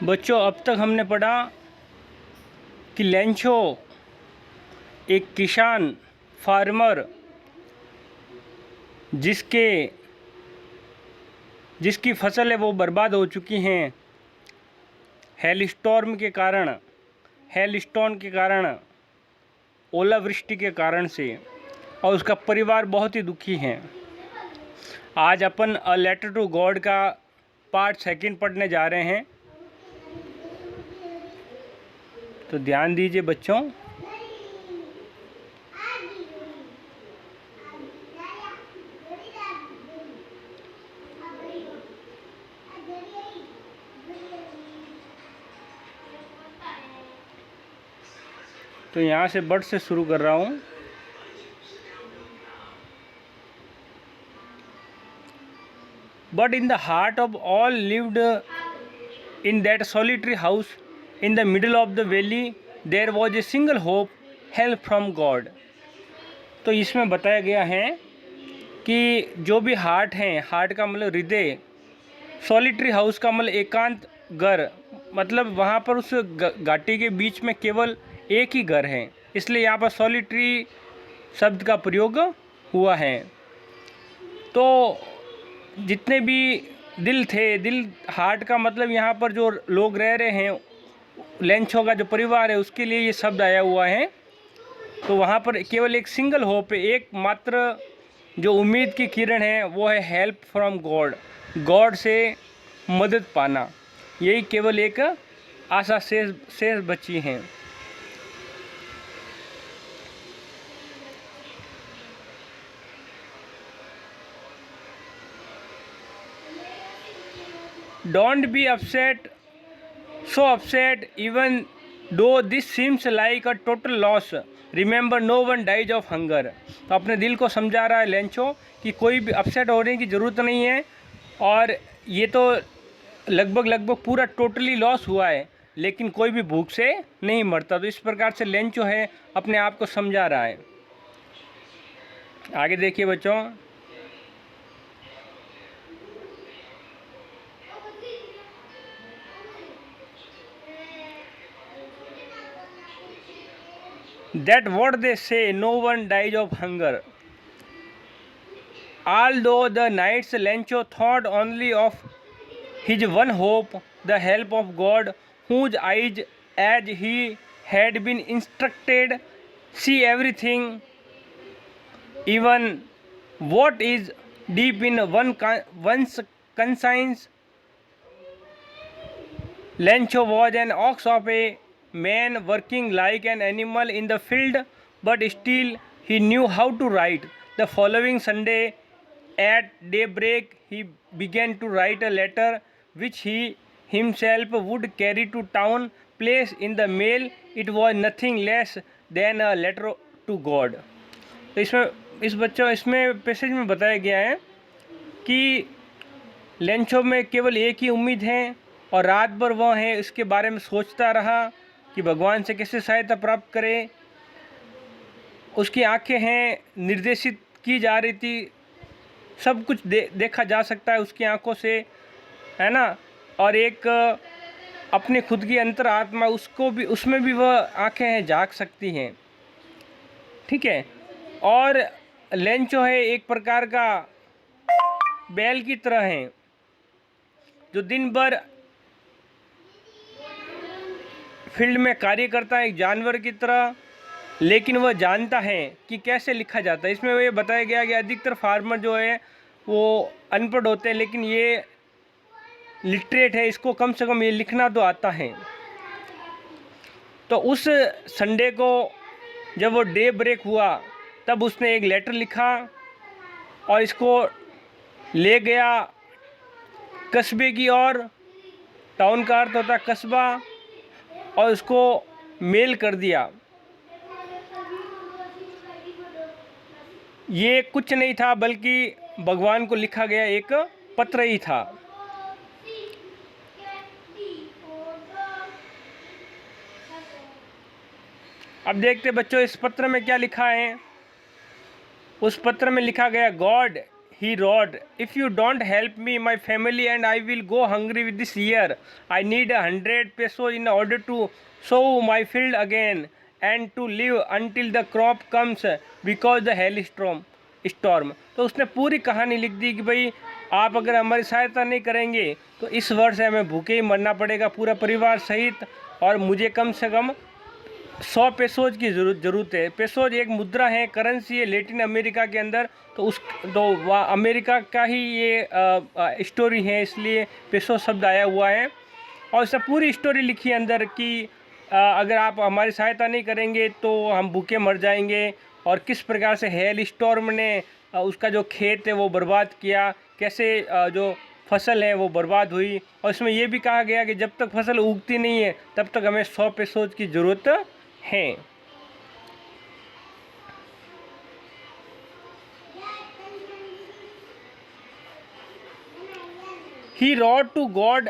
बच्चों, अब तक हमने पढ़ा कि लेंचो एक किसान फार्मर जिसकी फसल है वो बर्बाद हो चुकी हैं हेलस्टॉर्म के कारण, हेलस्टोन के कारण, ओलावृष्टि के कारण से, और उसका परिवार बहुत ही दुखी है। आज अपन अ लेटर टू गॉड का पार्ट 2 पढ़ने जा रहे हैं, तो ध्यान दीजिए बच्चों। तो यहाँ से बर्ड से शुरू कर रहा हूँ। But in the heart of all lived in that solitary house in the middle of the valley, there was a single hope, help from God। तो इसमें बताया गया है कि जो भी हार्ट हैं, हार्ट का मतलब हृदय, सॉलिटरी हाउस का मतलब एकांत घर, मतलब वहाँ पर उस घाटी के बीच में केवल एक ही घर है, इसलिए यहाँ पर सॉलिटरी शब्द का प्रयोग हुआ है। तो जितने भी दिल थे, दिल, हार्ट का मतलब यहाँ पर जो लोग रह रहे हैं, लेंचो का जो परिवार है, उसके लिए ये शब्द आया हुआ है। तो वहाँ पर केवल एक सिंगल होप है, एक मात्र जो उम्मीद की किरण है, वो है हेल्प फ्रॉम गॉड, गॉड से मदद पाना। यही केवल एक आशा शेष बची हैं। Don't be upset, so upset even though this seems like a total loss. Remember no one dies of hunger। तो अपने दिल को समझा रहा है लेंचो कि कोई भी अपसेट होने की ज़रूरत नहीं है, और ये तो लगभग पूरा टोटली लॉस हुआ है, लेकिन कोई भी भूख से नहीं मरता। तो इस प्रकार से लेंचो है अपने आप को समझा रहा है। आगे देखिए बच्चों। That what they say, no one dies of hunger। Although the nights Lencho thought only of his one hope, the help of God, whose eyes, as he had been instructed, see everything, even what is deep in one's conscience. Lencho was an ox of a man working like an animal in the field, but still he knew how to write. The following Sunday at daybreak he began to write a letter which he himself would carry to town, place in the mail. It was nothing less than a letter to God। तो इसमें passage में बताया गया है कि Lencho में केवल एक ही उम्मीद है, और रात भर वह है इसके बारे में सोचता रहा कि भगवान से कैसे सहायता प्राप्त करे। उसकी आंखें हैं निर्देशित की जा रही थी, सब कुछ देखा जा सकता है उसकी आंखों से, है ना। और एक अपनी खुद की अंतर आत्मा, उसको भी, उसमें भी वह आंखें हैं, झांक सकती हैं, ठीक है। और लेंचो है एक प्रकार का बैल की तरह है, जो दिन भर फील्ड में कार्य करता है, एक जानवर की तरह, लेकिन वह जानता है कि कैसे लिखा जाता है। इसमें ये बताया गया कि अधिकतर फार्मर जो है वो अनपढ़ होते हैं, लेकिन ये लिटरेट है, इसको कम से कम ये लिखना तो आता है। तो उस संडे को जब वो डे ब्रेक हुआ, तब उसने एक लेटर लिखा और इसको ले गया कस्बे की ओर। टाउन का अर्थ होता है कस्बा, और उसको मेल कर दिया। ये कुछ नहीं था बल्कि भगवान को लिखा गया एक पत्र ही था। अब देखते बच्चों इस पत्र में क्या लिखा है। उस पत्र में लिखा गया, God he wrote, "If you don't help me, my family and I will go hungry with this year. I need 100 pesos in order to sow my field again and to live until the crop comes because the hailstorm storm." तो उसने पूरी कहानी लिख दी कि भाई आप अगर हमारी सहायता नहीं करेंगे तो इस वर्ष हमें भूखे ही मरना पड़ेगा पूरा परिवार सहित, और मुझे कम से कम 100 पेसोज की ज़रूरत है। पेसोज एक मुद्रा है, करेंसी है लेटिन अमेरिका के अंदर, तो अमेरिका का ही ये स्टोरी है, इसलिए पेसो शब्द आया हुआ है। और इसने पूरी स्टोरी लिखी है अंदर कि अगर आप हमारी सहायता नहीं करेंगे तो हम भूखे मर जाएंगे, और किस प्रकार से हेल स्टॉर्म ने उसका जो खेत है वो बर्बाद किया, कैसे जो फसल है वो बर्बाद हुई। और इसमें यह भी कहा गया कि जब तक फसल उगती नहीं है तब तक हमें 100 पेसोज की ज़रूरत है। He wrote to God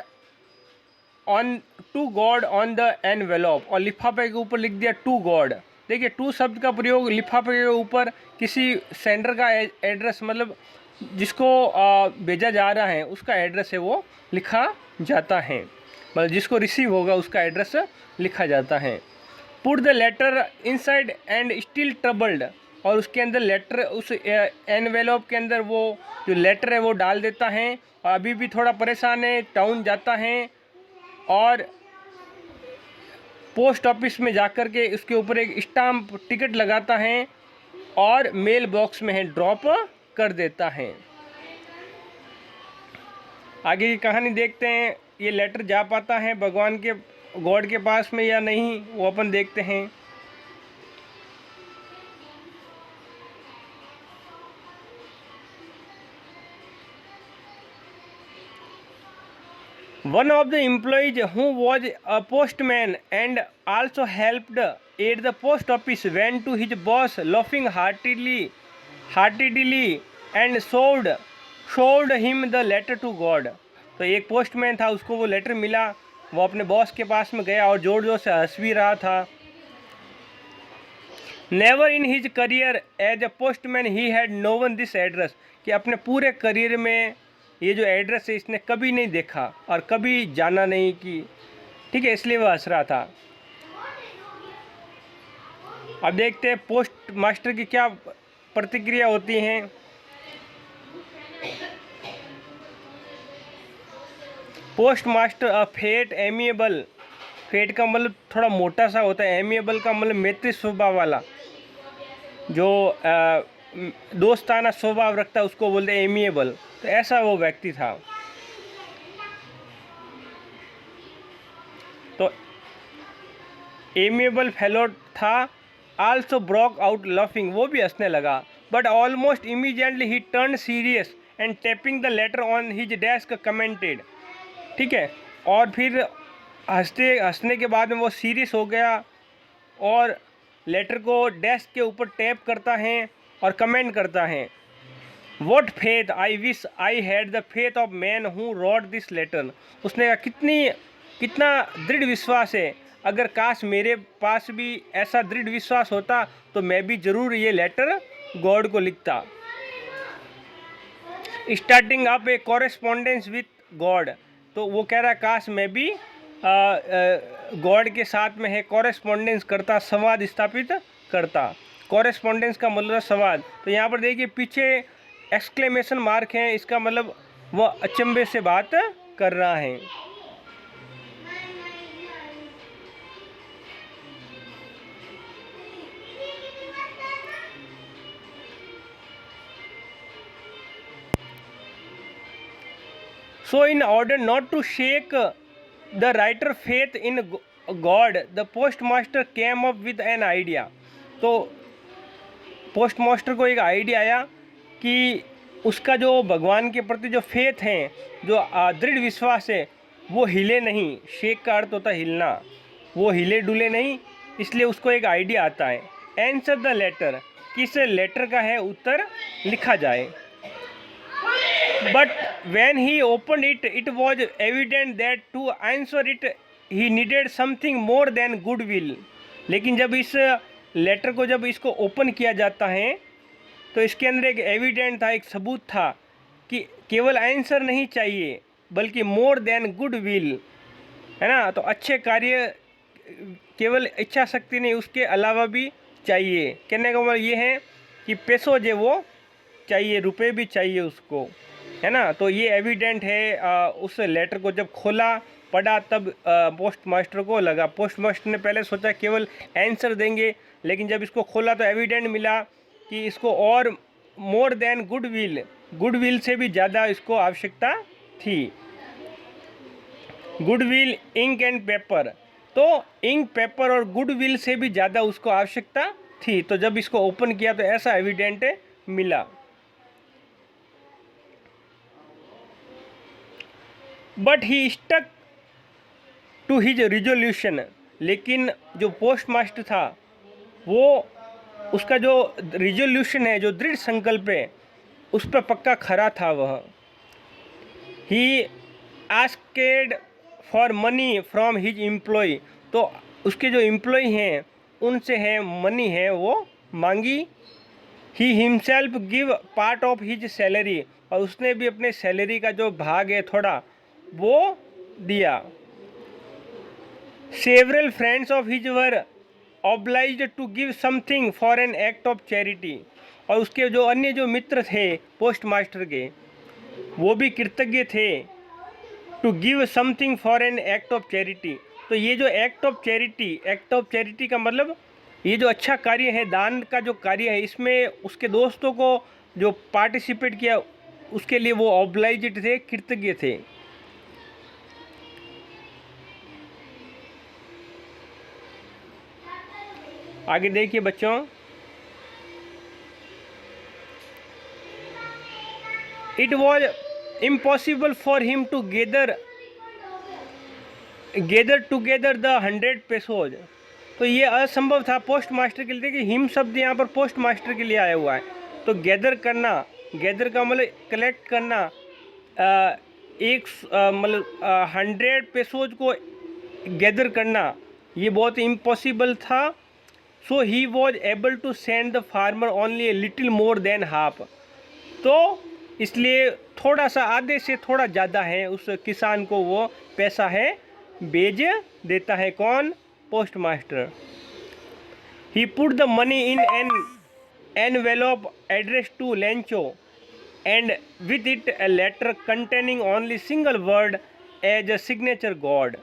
on the envelope, और लिफाफे के ऊपर लिख दिया टू गॉड। देखिए टू शब्द का प्रयोग लिफाफे के ऊपर किसी सेंडर का एड्रेस, मतलब जिसको भेजा जा रहा है उसका एड्रेस है वो लिखा जाता है, मतलब जिसको रिसीव होगा उसका एड्रेस लिखा जाता है। Put the letter inside and still troubled, और उसके अंदर लेटर, उस एनवेलॉप के अंदर वो जो लेटर है वो डाल देता है, और अभी भी थोड़ा परेशान है। टाउन जाता है और पोस्ट ऑफिस में जाकर के उसके ऊपर एक स्टाम्प टिकट लगाता है और मेल बॉक्स में है ड्रॉप कर देता है। आगे की कहानी देखते हैं, ये लेटर जा पाता है भगवान के, गॉड के पास में या नहीं, वो अपन देखते हैं। One of the employees who was a postman and also helped at the post office went to his boss laughing heartily and showed him the letter to God। तो एक पोस्टमैन था, उसको वो लेटर मिला, वो अपने बॉस के पास में गया और जोर जोर से हंस भी रहा था। Never in his career as a postman he had known this address, कि अपने पूरे करियर में ये जो एड्रेस है इसने कभी नहीं देखा और कभी जाना नहीं कि, ठीक है, इसलिए वह हंस रहा था। अब देखते हैं पोस्ट मास्टर की क्या प्रतिक्रिया होती हैं। पोस्ट मास्टर अ फेट एमिएबल, फेट का मतलब थोड़ा मोटा सा होता है, एमिएबल का मतलब मैत्री स्वभाव वाला, जो दोस्ताना स्वभाव रखता है उसको बोलते हैं एमिएबल। तो ऐसा वो व्यक्ति था। तो एमिएबल फेलो था। आल्सो ब्रोक आउट लाफिंग, वो भी हंसने लगा। But almost immediately he turn serious and tapping the later on his desk commented, ठीक है, और फिर हंसने के बाद में वो सीरियस हो गया और लेटर को डेस्क के ऊपर टैप करता है और कमेंट करता है, what faith I wish I had the faith of man who wrote this letter. उसने कहा कितना दृढ़ विश्वास है, अगर काश मेरे पास भी ऐसा दृढ़ विश्वास होता तो मैं भी ज़रूर ये लेटर गॉड को लिखता। Starting up A correspondence with God, तो वो कह रहा है काश मैं भी गॉड के साथ में है कॉरेस्पॉन्डेंस करता, संवाद स्थापित करता। कॉरेस्पॉन्डेंस का मतलब संवाद। तो यहाँ पर देखिए पीछे एक्सक्लेमेशन मार्क है, इसका मतलब वह अचंभे से बात कर रहा है। So in order not to shake the writer faith in God, the postmaster came up with an idea। तो पोस्टमास्टर को एक आइडिया आया कि उसका जो भगवान के प्रति जो फेथ है, जो दृढ़ विश्वास है, वो हिले नहीं। शेक का अर्थ होता है हिलना, वो हिले डुले नहीं, इसलिए उसको एक आइडिया आता है। आंसर द लेटर, किस लेटर का है उत्तर लिखा जाए। But when he opened it, it was evident that to answer it he needed something more than goodwill। लेकिन जब इस लेटर को जब इसको ओपन किया जाता है तो इसके अंदर एक एविडेंट था, एक सबूत था कि केवल आंसर नहीं चाहिए बल्कि मोर देन गुड विल, है ना। तो अच्छे कार्य केवल इच्छा शक्ति नहीं, उसके अलावा भी चाहिए। कहने का मतलब ये है कि पैसों जो वो चाहिए, रुपए भी चाहिए उसको, है ना। तो ये एविडेंट है। उस लेटर को जब खोला, पढ़ा, तब पोस्ट मास्टर को लगा, पोस्ट मास्टर ने पहले सोचा केवल आंसर देंगे, लेकिन जब इसको खोला तो एविडेंट मिला कि इसको और मोर देन गुड विल से भी ज़्यादा इसको आवश्यकता थी। Good will, ink and paper, तो इंक, पेपर और गुड विल से भी ज़्यादा उसको आवश्यकता थी। तो जब इसको ओपन किया तो ऐसा एविडेंट मिला। But he stuck to his resolution, लेकिन जो पोस्ट मास्टर था वो उसका जो रिजोल्यूशन है, जो दृढ़ संकल्प है, उस पर पक्का खरा था वह। He asked for money from his employ, तो उसके जो एम्प्लॉय हैं उनसे है मनी है वो मांगी। He himself give part of his salary, और उसने भी अपने सैलरी का जो भाग है थोड़ा वो दिया। Several friends of his were obliged to give something for an act of charity, और उसके जो अन्य जो मित्र थे पोस्ट मास्टर के, वो भी कृतज्ञ थे to give something for an act of charity. तो ये जो एक्ट ऑफ चैरिटी का मतलब ये जो अच्छा कार्य है, दान का जो कार्य है, इसमें उसके दोस्तों को जो पार्टिसिपेट किया उसके लिए वो ऑब्लाइज्ड थे, कृतज्ञ थे। आगे देखिए बच्चों, it was impossible for him to gather together the 100 pesos, तो ये असंभव था पोस्ट मास्टर के लिए। कि हिम शब्द यहाँ पर पोस्ट मास्टर के लिए आया हुआ है। तो गैदर करना, गैदर का मतलब कलेक्ट करना, मतलब 100 पेसोज को गैदर करना, ये बहुत इम्पॉसिबल था। So he was able to send the farmer only a little more than half, तो इसलिए थोड़ा सा, आधे से थोड़ा ज़्यादा है उस किसान को वो पैसा है भेज देता है। कौन? Postmaster. He put the money in an envelope address to Lencho and with it a letter containing only single word as a signature God.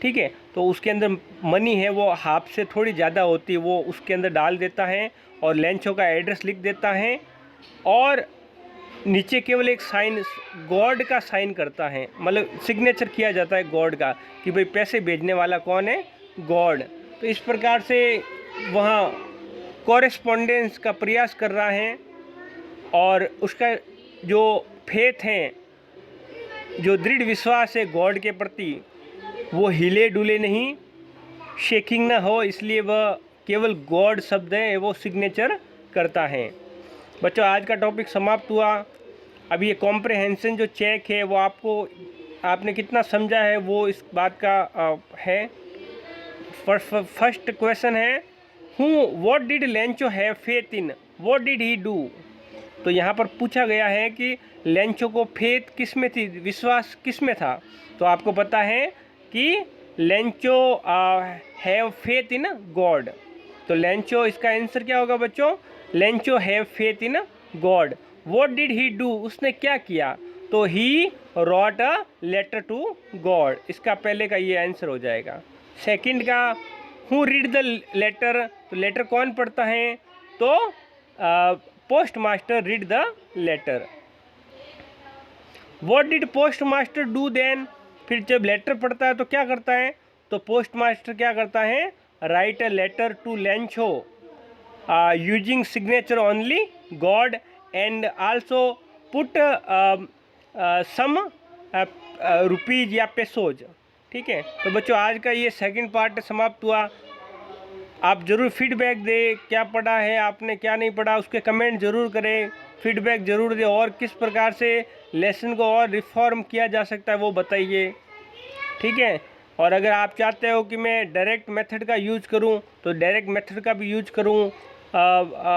ठीक है, तो उसके अंदर मनी है वो हाफ से थोड़ी ज़्यादा होती है, वो उसके अंदर डाल देता है और लेंचो का एड्रेस लिख देता है, और नीचे केवल एक साइन, गॉड का साइन करता है, मतलब सिग्नेचर किया जाता है गॉड का, कि भाई पैसे भेजने वाला कौन है? गॉड। तो इस प्रकार से वहाँ कॉरेस्पॉन्डेंस का प्रयास कर रहा है, और उसका जो फेथ है, जो दृढ़ विश्वास है गॉड के प्रति, वो हिले डुले नहीं, शेकिंग ना हो, इसलिए वह केवल गॉड शब्द है वो सिग्नेचर करता है। बच्चों, आज का टॉपिक समाप्त हुआ। अब ये कॉम्प्रहेंशन जो चेक है वो आपने कितना समझा है वो इस बात का है। फर्स्ट क्वेश्चन है, what did Lencho have faith in, what did he do. तो यहाँ पर पूछा गया है कि लेंचो को फेथ किस में थी, विश्वास किस में था। तो आपको पता है कि Lencho have faith in God. तो लेंचो, इसका आंसर क्या होगा बच्चों? Lencho have faith in God. What did he do, उसने क्या किया? तो he wrote a letter to God. इसका पहले का ये आंसर हो जाएगा। सेकंड का, हु रीड द लेटर, तो लेटर कौन पढ़ता है? तो postmaster read the letter. What did postmaster do then, फिर जब लेटर पढ़ता है तो क्या करता है? तो पोस्ट मास्टर क्या करता है? Write a letter to Lencho using signature only God and also put some rupees या पेसोज। ठीक है, तो बच्चों आज का ये सेकंड पार्ट समाप्त हुआ। आप ज़रूर फीडबैक दें, क्या पढ़ा है आपने, क्या नहीं पढ़ा, उसके कमेंट ज़रूर करें, फीडबैक ज़रूर दें, और किस प्रकार से लेसन को और रिफॉर्म किया जा सकता है वो बताइए। ठीक है, और अगर आप चाहते हो कि मैं डायरेक्ट मेथड का यूज़ करूं तो डायरेक्ट मेथड का भी यूज करूं,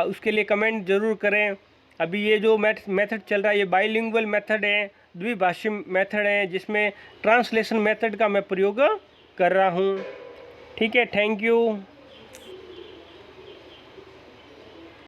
उसके लिए कमेंट ज़रूर करें। अभी ये जो मेथड चल रहा है ये बाइलिंगुअल मेथड है, द्विभाषी मेथड है, जिसमें ट्रांसलेशन मेथड का मैं प्रयोग कर रहा हूँ। ठीक है, थैंक यू।